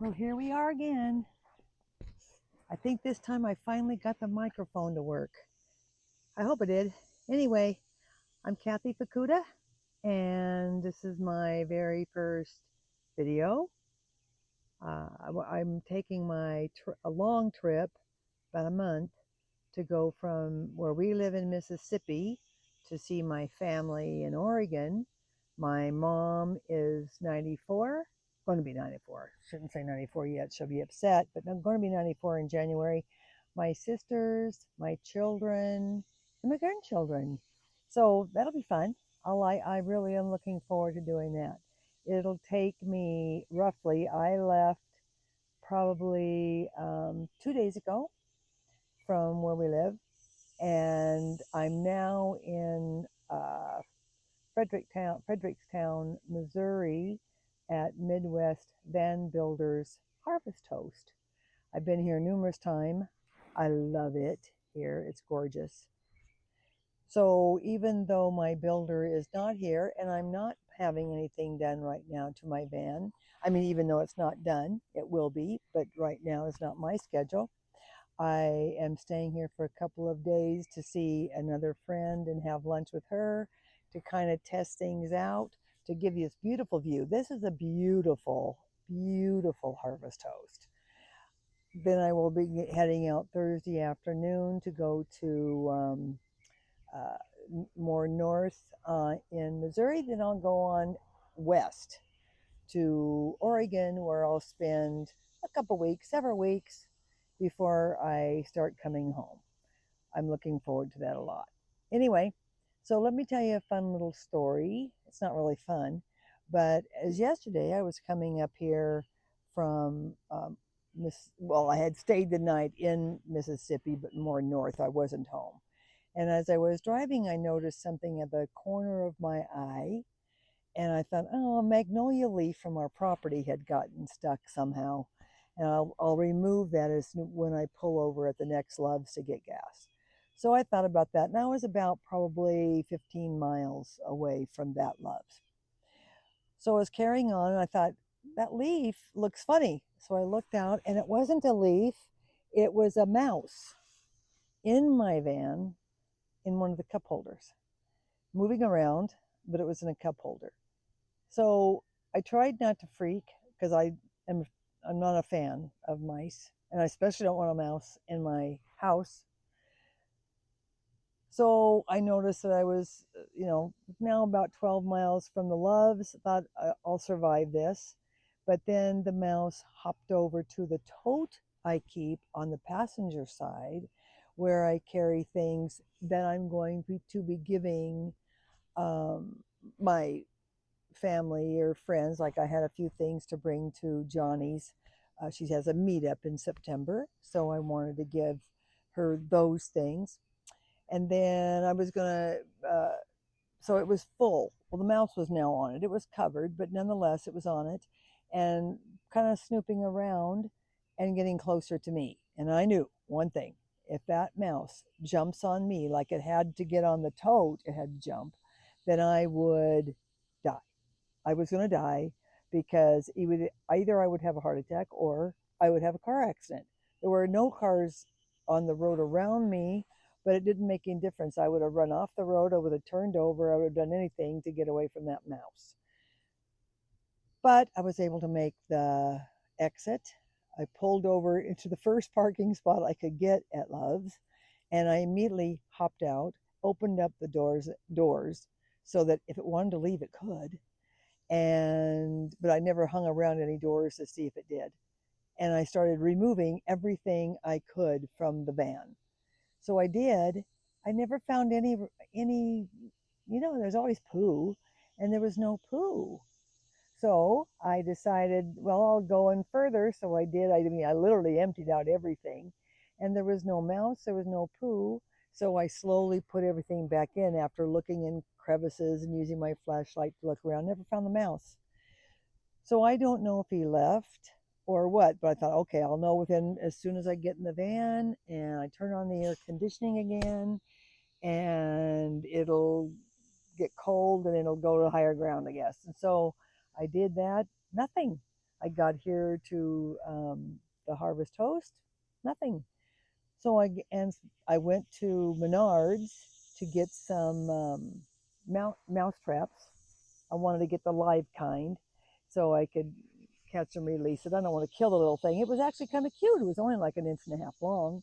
Well, here we are again. I think this time I finally got the microphone to work. I hope it did. Anyway, I'm Kathy Fukuda, and this is my very first video. I'm taking a long trip, about a month, to go from where we live in Mississippi to see my family in Oregon. My mom is 94, going to be 94. Shouldn't say 94 yet, she'll be upset, but I'm going to be 94 in January. My sisters, my children, and my grandchildren. So that'll be fun. I really am looking forward to doing that. It'll take me roughly, I left probably 2 days ago from where we live, and I'm now in Fredericktown, Missouri, at Midwest Van Builders Harvest Host. I've been here numerous times. I love it here. It's gorgeous. So even though my builder is not here and I'm not having anything done right now to my van, I mean, even though it's not done, it will be, but right now is not my schedule. I am staying here for a couple of days to see another friend and have lunch with her to kind of test things out, to give you this beautiful view. This is a beautiful, beautiful harvest host. Then I will be heading out Thursday afternoon to go to more north in Missouri. Then I'll go on west to Oregon, where I'll spend a couple weeks, several weeks before I start coming home. I'm looking forward to that a lot. Anyway, so let me tell you a fun little story. It's not really fun, but as yesterday I was coming up here from I had stayed the night in Mississippi, but more north. I wasn't home. And as I was driving, I noticed something at the corner of my eye. And I thought, oh, a magnolia leaf from our property had gotten stuck somehow. And I'll remove that as when I pull over at the next Love's to get gas. So I thought about that. And I was about probably 15 miles away from that Love's. So I was carrying on and I thought, that leaf looks funny. So I looked out and it wasn't a leaf, it was a mouse in my van in one of the cup holders, moving around, but it was in a cup holder. So I tried not to freak because I'm not a fan of mice, and I especially don't want a mouse in my house. So I noticed that I was, now about 12 miles from the Loves. Thought I'll survive this, but then the mouse hopped over to the tote I keep on the passenger side, where I carry things that I'm going to be giving my family or friends. Like I had a few things to bring to Johnny's. She has a meetup in September, so I wanted to give her those things. And then I was gonna, so it was full. Well, the mouse was now on it. It was covered, but nonetheless, it was on it, and kind of snooping around and getting closer to me. And I knew one thing: if that mouse jumps on me like it had to get on the tote, it had to jump, then I would die. I was going to die because either I would have a heart attack or I would have a car accident. There were no cars on the road around me, but it didn't make any difference. I would have run off the road, I would have turned over, I would have done anything to get away from that mouse. But I was able to make the exit. I pulled over into the first parking spot I could get at Love's, and I immediately hopped out, opened up the doors so that if it wanted to leave, it could. But I never hung around any doors to see if it did. And I started removing everything I could from the van. So I did. I never found any. There's always poo, and there was no poo. So I decided, well, I'll go in further. So I did. I mean, I literally emptied out everything, and there was no mouse, there was no poo. So I slowly put everything back in after looking in crevices and using my flashlight to look around. Never found the mouse. So I don't know if he left or what, but I thought, okay, I'll know as soon as I get in the van and I turn on the air conditioning again, and it'll get cold and it'll go to higher ground, I guess. And so I did that. Nothing. I got here to the Harvest Toast, nothing. So I went to Menards to get some mouse traps. I wanted to get the live kind so I could catch and release it. I don't want to kill the little thing. It was actually kind of cute. It was only like 1.5 inches long.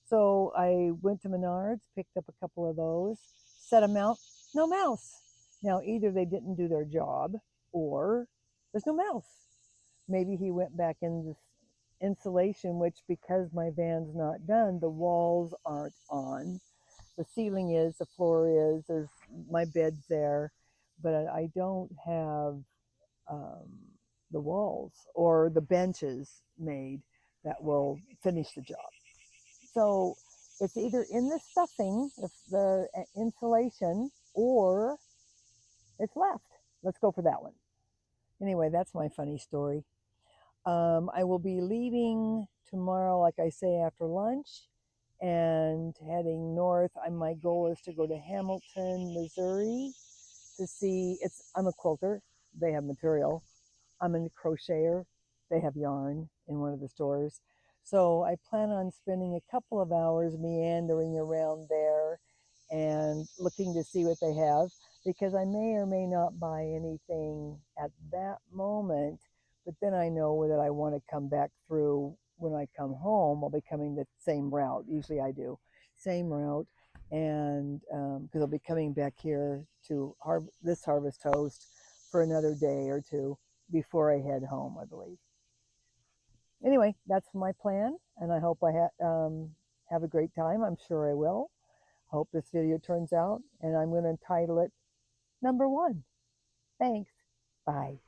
So I went to Menards, picked up a couple of those, set them out, no mouse. Now, either they didn't do their job or there's no mouse. Maybe he went back in this insulation, which because my van's not done, the walls aren't on. The ceiling is, the floor is, there's my bed's there, but I don't have um, the walls or the benches made that will finish the job. So it's either in the stuffing, the insulation, or it's left. Let's go for that one. Anyway, that's my funny story. I will be leaving tomorrow, like I say, after lunch and heading north. My goal is to go to Hamilton, Missouri to see. I'm a quilter. They have material. I'm a crocheter. They have yarn in one of the stores. So I plan on spending a couple of hours meandering around there and looking to see what they have, because I may or may not buy anything at that moment, but then I know that I want to come back through when I come home. I'll be coming the same route. Usually I do. Same route. And because I'll be coming back here to this Harvest Toast for another day or two before I head home, I believe. Anyway, that's my plan, and I hope I have a great time. I'm sure I will. Hope this video turns out, and I'm going to title it Number One. Thanks. Bye.